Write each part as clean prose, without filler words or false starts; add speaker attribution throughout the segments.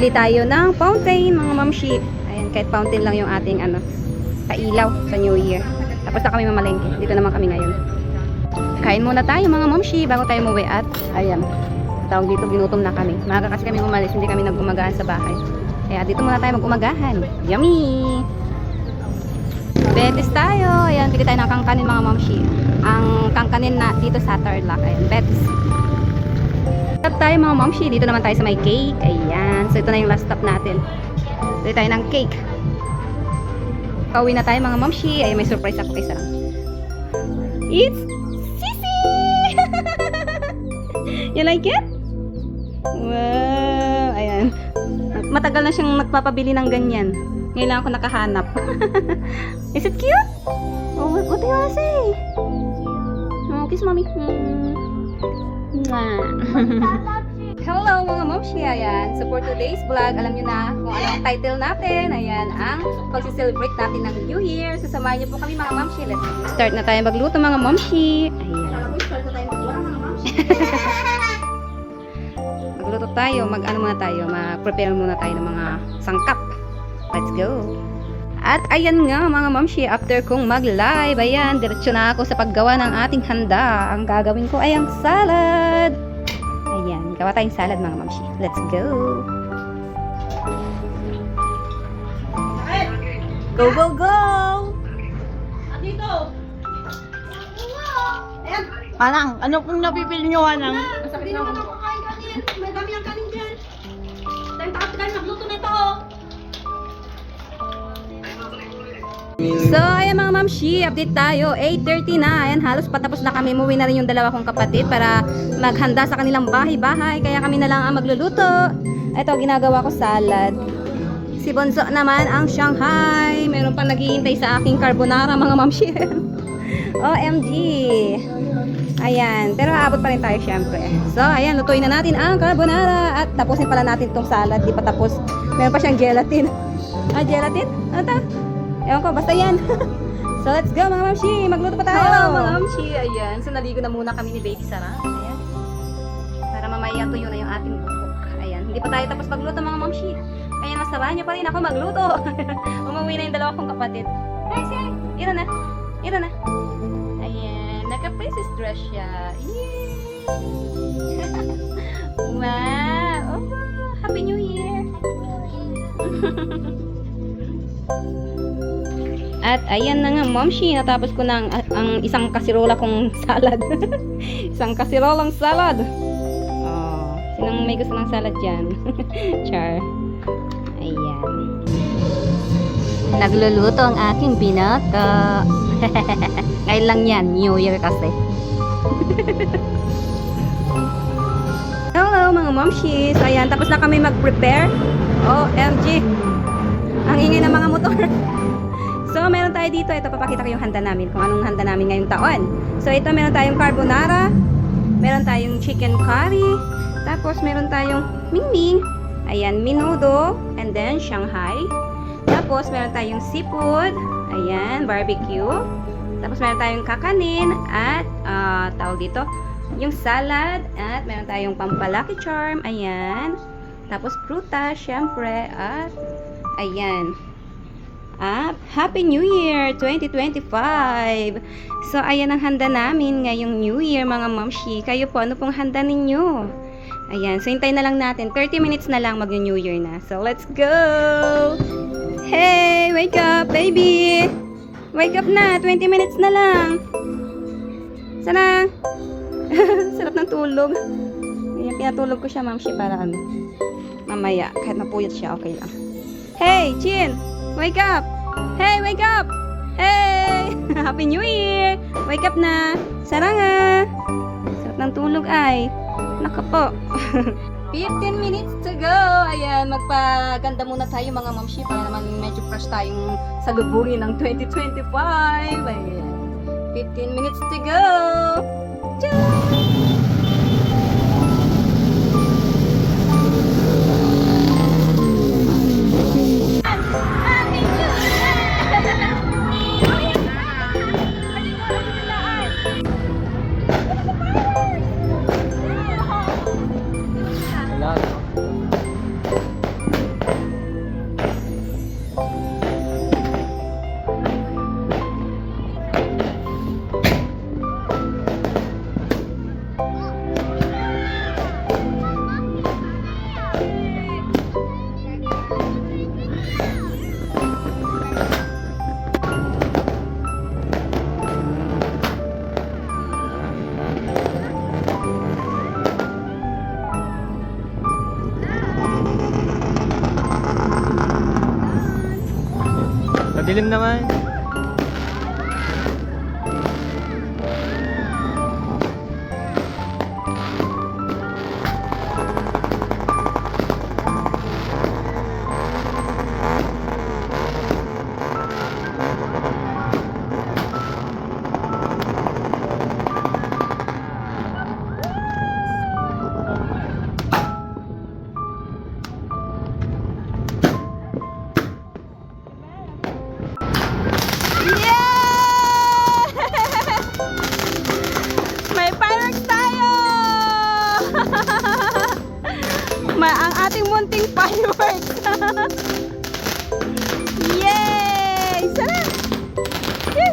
Speaker 1: Bili tayo ng fountain, mga mamshi. Ayan, kahit fountain lang yung ating kailaw sa New Year. Tapos na kami mamalengke. Dito naman kami ngayon. Kain muna tayo mga mamshi bago tayo umuwi at ayan. Tawag dito, ginutom na kami. Maaga kasi kami umalis, hindi kami nag-umagahan sa bahay. Kaya dito muna tayo mag-umagahan. Yummy! Betis tayo. Ayan, bili tayo ng kangkanin mga mamshi. Ang kangkanin na dito sa Tarlac. Ayan, Betis. Stop tayo mga mamshi. Dito naman tayo sa may cake. Ayan. So ito na yung last stop natin. Bili tayo ng cake. Pauwi na tayo mga mamshi. Ayan, may surprise ako isa. It's Sisi! You like it? Wow! Ayan. Matagal na siyang nagpapabili ng ganyan. Ngayon lang ako nakahanap. Is it cute? Oh, what do you wanna say? Oh, kiss mommy. Hello mga momshi. Ayan. So for today's vlog, alam niyo na kung anong title natin. Ayan, ang pag-celebrate natin ng New Year. So samahan niyo po kami mga momshi. Let's start na tayo magluto mga momshi. Ayan. Magluto tayo, mag-prepare muna tayo ng mga sangkap. Let's go! At ayan nga mga mamshi, after kong mag-live, ayan, diretso na ako sa paggawa ng ating handa. Ang gagawin ko ay ang salad. Ayan, gawa tayong salad mga mamshi. Let's go! Go, go, go!
Speaker 2: Dito! Ayan! Anang, ano pong napipili nyo, Anang?
Speaker 3: Hindi naman ako kain kanin. May dami ang kanin dyan. Dahil takot magluto na ito. Oh.
Speaker 1: So, ayan mga mamshi, update tayo. 8:30 na. Ayan, halos patapos na kami. Umuwi na rin yung dalawa kong kapatid para maghanda sa kanilang bahay-bahay. Kaya kami na lang ang magluluto. Ito, ginagawa ko salad. Si Bonzo naman ang Shanghai. Meron pa naghihintay sa aking carbonara mga mamshi. OMG. Ayan, pero aabot pa rin tayo syempre. So, ayan, lutuin na natin ang carbonara. At tapusin pala natin itong salad. Di pa tapos. Meron pa siyang gelatin. Gelatin? Ano ta? Ewan ko, basta yan. So, let's go mga mamshi. Magluto pa tayo.
Speaker 3: Hello,
Speaker 1: mga mamshi. Ayan. So, naligo na muna kami ni Baby Sarah. Ayan. Para mamaya tuyo na yung ating bukok. Ayan. Hindi pa tayo tapos magluto mga mamshi. Kaya masabahan niyo pa rin ako magluto. Umuwi na yung dalawa kong kapatid. Ay, siya. Ira na. Ira na. Ayan. Naka-princess dress siya. Yay! Wow. Oh, Happy New Year. At ayan na nga, momshi, natapos ko na ang isang kasirola kong salad. Isang kasirolang salad. Oh, sinang may gusto ng salad dyan? Char. Ayan. Nagluluto ang aking binata. Ngayon lang yan, New Year kasi. Hello mga momshis. Ayan, tapos na kami mag-prepare. OMG. Ang ingay ng mga motor. So, meron tayo dito. Ito, papakita ko yung handa namin. Kung anong handa namin ngayong taon. So, ito, meron tayong carbonara. Meron tayong chicken curry. Tapos, meron tayong mingming. Ayan, menudo. And then, Shanghai. Tapos, meron tayong seafood. Ayan, barbecue. Tapos, meron tayong kakanin. At, tawag dito, yung salad. At, meron tayong pampalaki charm. Ayan. Tapos, prutas, syempre. At, ayan. Happy New Year 2025! So, ayan ang handa namin ngayong New Year, mga mamshi. Kayo po, ano pong handa ninyo? Ayan, so hintay na lang natin. 30 minutes na lang mag-New Year na. So, let's go! Hey! Wake up, baby! Wake up na! 20 minutes na lang! Sana! Sarap ng tulog. Ayan, pinatulog ko siya, mamshi, para mamaya, kahit mapuyat siya, okay lang. Hey! Chin! Wake up! Hey, wake up! Hey! Happy New Year! Wake up na! Saranga! Sarap ng tulog ay. Naka po. 15 minutes to go! Ayan, magpaganda muna tayo mga mamshi para naman medyo fresh tayong salubungin ng 2025. Ayan. 15 minutes to go! Tchau!
Speaker 4: Dilim naman.
Speaker 1: Yeah! May fireworks tayo! Ang ating munting fireworks. Yay! Sana! Yay!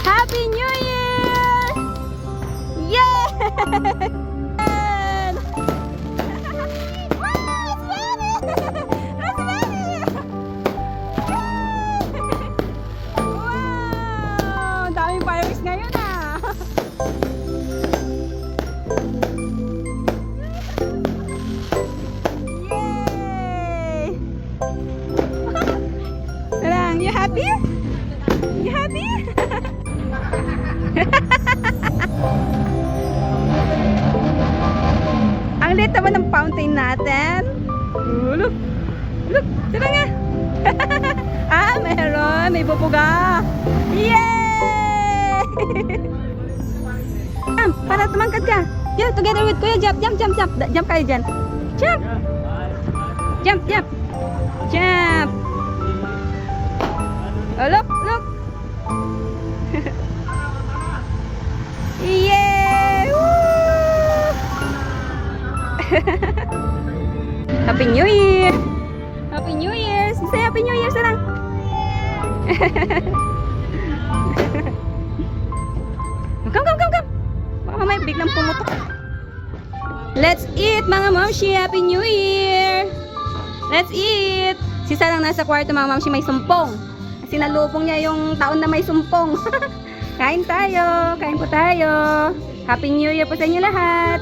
Speaker 1: Happy New Year! Yay! Wow! Ang daming fireworks ngayon ah! Yay! Sarang, you happy? You happy? Ang lit naman ng fountain natin. Look. Look. Tira nga. Meron. May bubuga. Yay! Para tumangkad ka. Yeah, together with Kuya. Jump. Jump kayo dyan. Jump. Jump. Oh, look. Yay! Woo! Happy New Year! Happy New Year! Say Happy New Year sarang! Come! Baka mamaya biglang pumutok. Let's eat mga mamshi! Happy New Year! Let's eat! Si Sarang nasa kwarto mga mamshi may sumpong. Sinalubong niya yung taon na may sumpong. Kain tayo! Kain po tayo! Happy New Year po sa inyo lahat!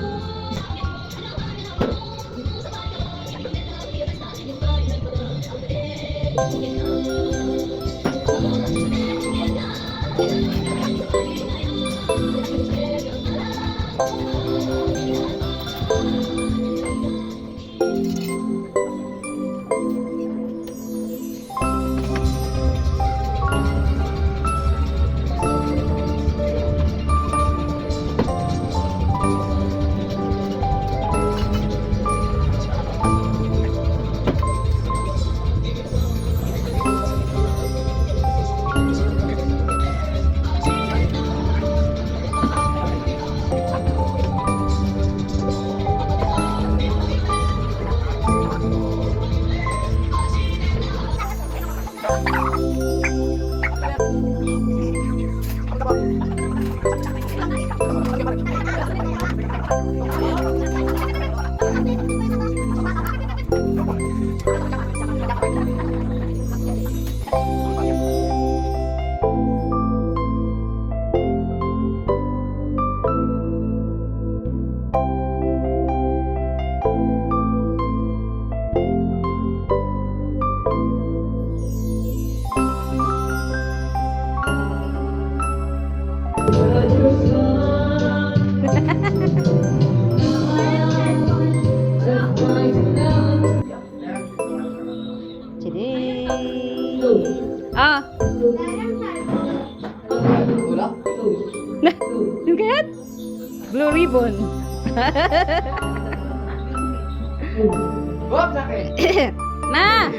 Speaker 1: Ah. Look at blue ribbon. Ma.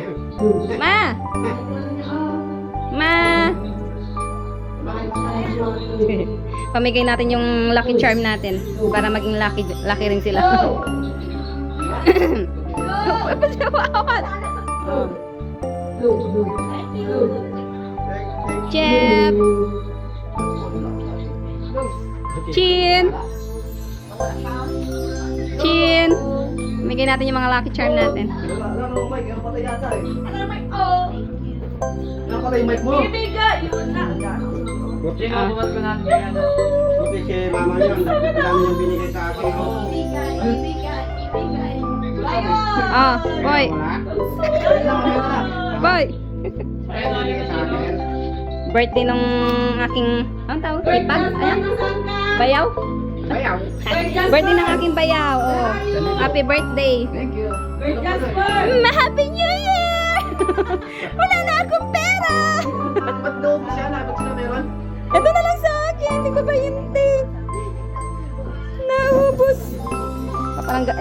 Speaker 1: Pamigay natin yung lucky charm natin para maging lucky rin sila. Chep. Chin. Bigay natin yung mga lucky charm natin.
Speaker 4: patay yung mic mo.
Speaker 2: Ibigay! Yun na.
Speaker 4: Buti si mama niya, ang dami yung binigay sa akin.
Speaker 1: Oh, boy. Boy.
Speaker 4: Binigay sa akin.
Speaker 1: Birthday nung aking, anong tawag? Ipag? Ano? Bayaw?
Speaker 4: Bayaw.
Speaker 1: Birthday ng aking bayaw. Oh. Happy birthday.
Speaker 4: Thank you.
Speaker 1: Happy New Year! Wala na akong pera!
Speaker 4: Ba't doon siya na? Ba't sila meron?
Speaker 1: Ito na lang sa akin. Hindi ko ba hindi? Naubos.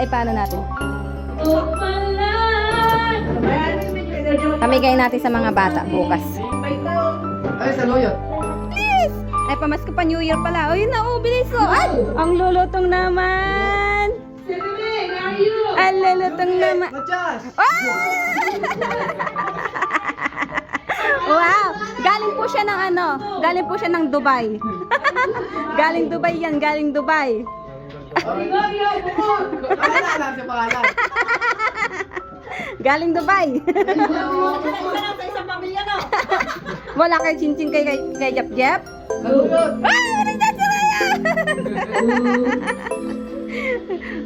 Speaker 1: Paano natin? Pamigay natin sa mga bata bukas.
Speaker 4: Ay, sa loyot.
Speaker 1: Please! Ay, pamasko pa New Year pala. Uy, bilis oh. Ay, ang lulutong naman. Ang lulutong naman.
Speaker 4: Matyas!
Speaker 1: Ah! Wow! Galing po siya ng ano? Galing po siya ng Dubai. Galing Dubai yan, galing Dubai.
Speaker 4: Pangalan sa pangalan.
Speaker 1: Galing Dubai.
Speaker 3: Sa isang pamilya, no?
Speaker 1: Wala kay Chinchin kay Jap Jap.
Speaker 4: Saluyot!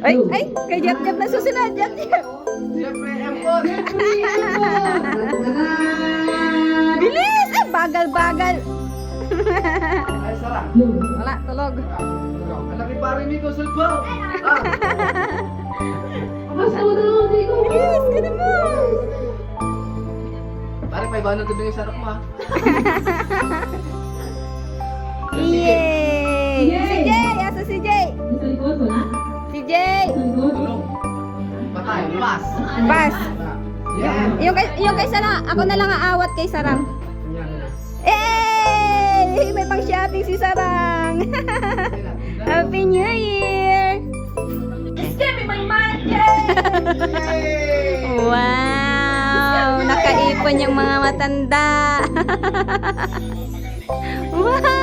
Speaker 1: Ay, ay, kay Jap Jap na susunod, Jap Jap.
Speaker 4: Siyempre, Empon!
Speaker 1: Bilis! Ay, bagal-bagal.
Speaker 4: Ay, sarap.
Speaker 1: Wala, tulog.
Speaker 4: Ang laki pa rin ko, sulpaw! Ah!
Speaker 1: Bilis, ka naman.
Speaker 4: Pare, may banong ko yung sarap mo, ha?
Speaker 1: Yay! Si Jay! Asa si Jay? Si Jay!
Speaker 4: Tulong. Patay, pas!
Speaker 1: Pas!
Speaker 4: Yan!
Speaker 1: Yung kay Sarang, ako na lang aawat kay Sarang.
Speaker 4: Yan.
Speaker 1: Eh! May pang shopping si Sarang! Happy New Year! Wow! Nakaipon yung mga matanda! Wow!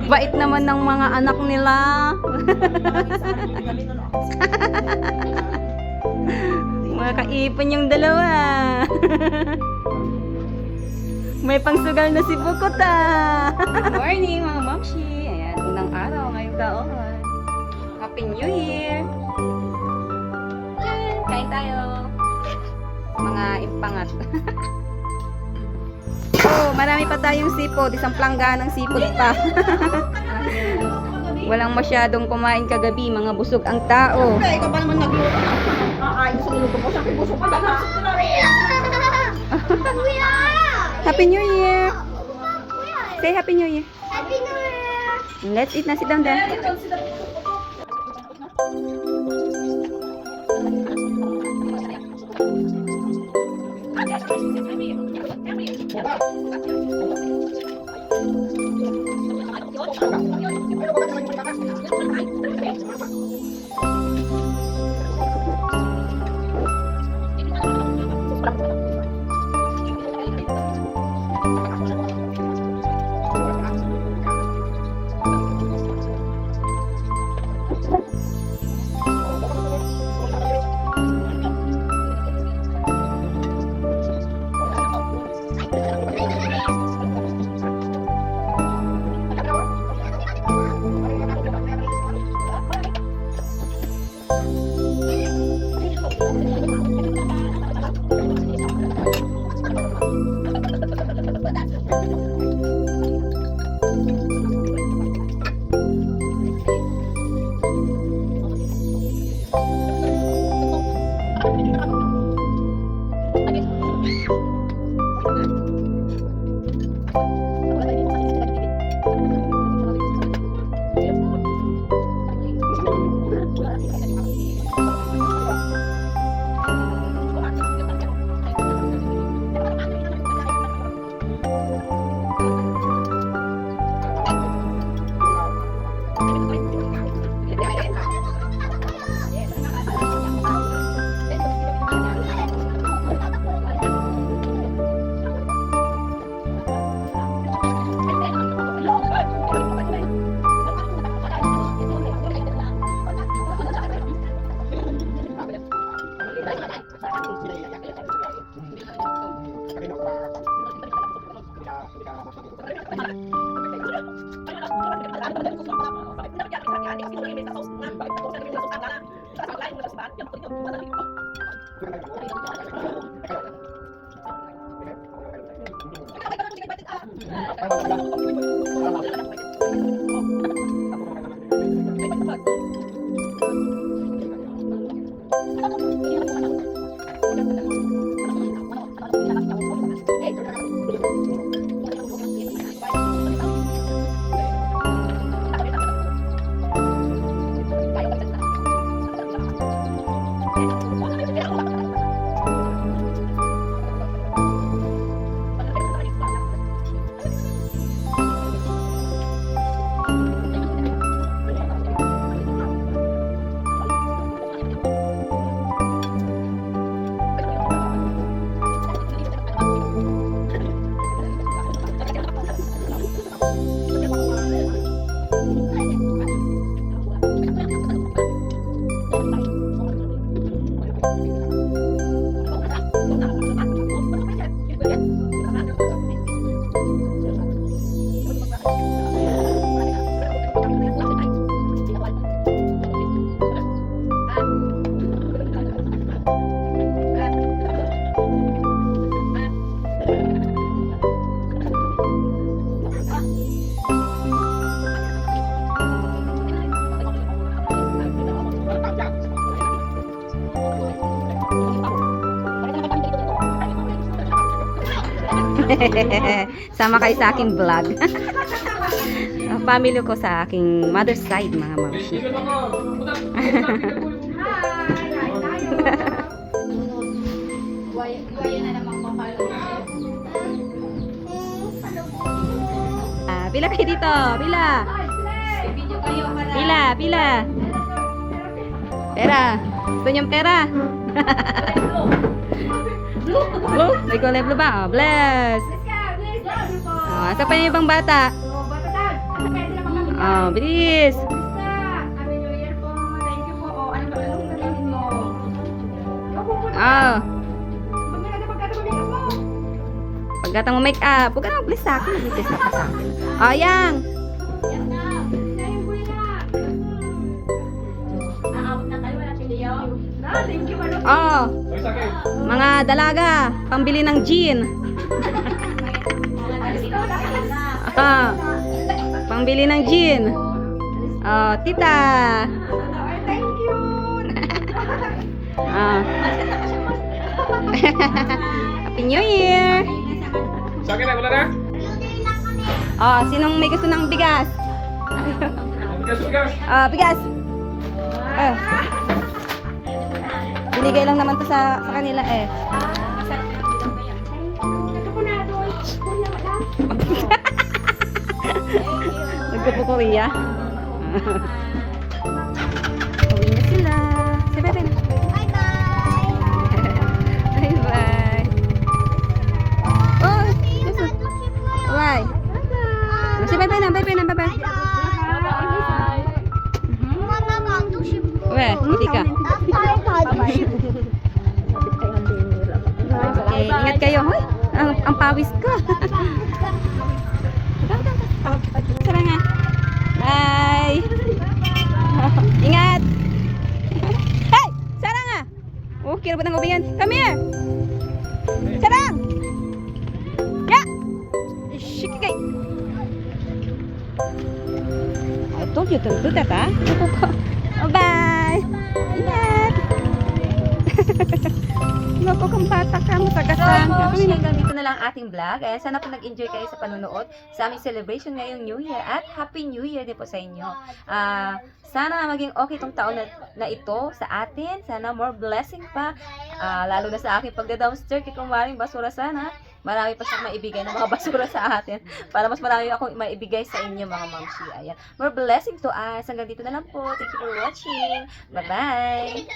Speaker 1: Bait naman ng mga anak nila! Makaipon yung dalawa! May pangsugal na si Bukot ah! Good morning mga mamshi! Ayan, unang araw ngayong taon. Happy New Year! Yan, kain tayo! Mga impangat. Oh, marami pa tayong sipod. Isang plangganang sipod pa. Walang masyadong kumain kagabi. Mga busog ang tao.
Speaker 3: Ikaw pa naman nagluto. Ayos sa niluto mo. Sabi, gusto pa lang.
Speaker 1: Happy New Year! Say Happy New Year.
Speaker 3: Happy New Year!
Speaker 1: Let's eat na. Sit down there. Sama kayo sa aking vlog. Ang family ko sa aking mother's side, mga mamshi. Pila kayo dito? Pila? Pila? Pila? Pera? Gusto niyong pera? Blue? May kulay blue ba? Oh, bless! Oh, asa pa yung ibang bata? Oh, bilis! Oh. Pagkatang mo make up, huwag ka na mag-bless sa akin. Mag-bless ka pa sa akin. Oh, yang! Oh, mga dalaga, pambili ng gin. Ah, pambili ng gin. Oh, tita. Ah. Happy New Year.
Speaker 5: Sa akin na, wala na?
Speaker 1: Oh, sinong may gusto ng bigas?
Speaker 5: Bigas.
Speaker 1: Ah, bigas. Binigay lang naman to sa kanila eh. Nagpupukuriya. Uwi na sila. Say bye-bye na. Bye-bye. Oh, bye. Say bye-bye na, bye-bye na, bye-bye. Uwe, hindi ka. Okay, ingat kayo. Hoy, ang pawis ko. Tara nga. Bye. Ingat. Hey, Sarang nga. Oh, kira ba ng ubiyan? Come here. Sarang. Ya. Shikigay. I told you to do that, ha? Bye. Ingat. Naku, kung bata ka, masagasan. Hanggang dito na lang ating vlog. Ayan, sana po nag-enjoy kayo sa panonood sa aming celebration ngayong New Year. At Happy New Year din po sa inyo. Sana maging okay tong taon na ito sa atin. Sana more blessing pa. Lalo na sa aking pagda-downstairs kay kumaring basura sana. Marami pa siyang maibigay ng mga basura sa atin. Para mas marami akong maibigay sa inyo mga mamshi. Ayan. More blessing to us. Hanggang dito na lang po. Thank you for watching. Bye-bye.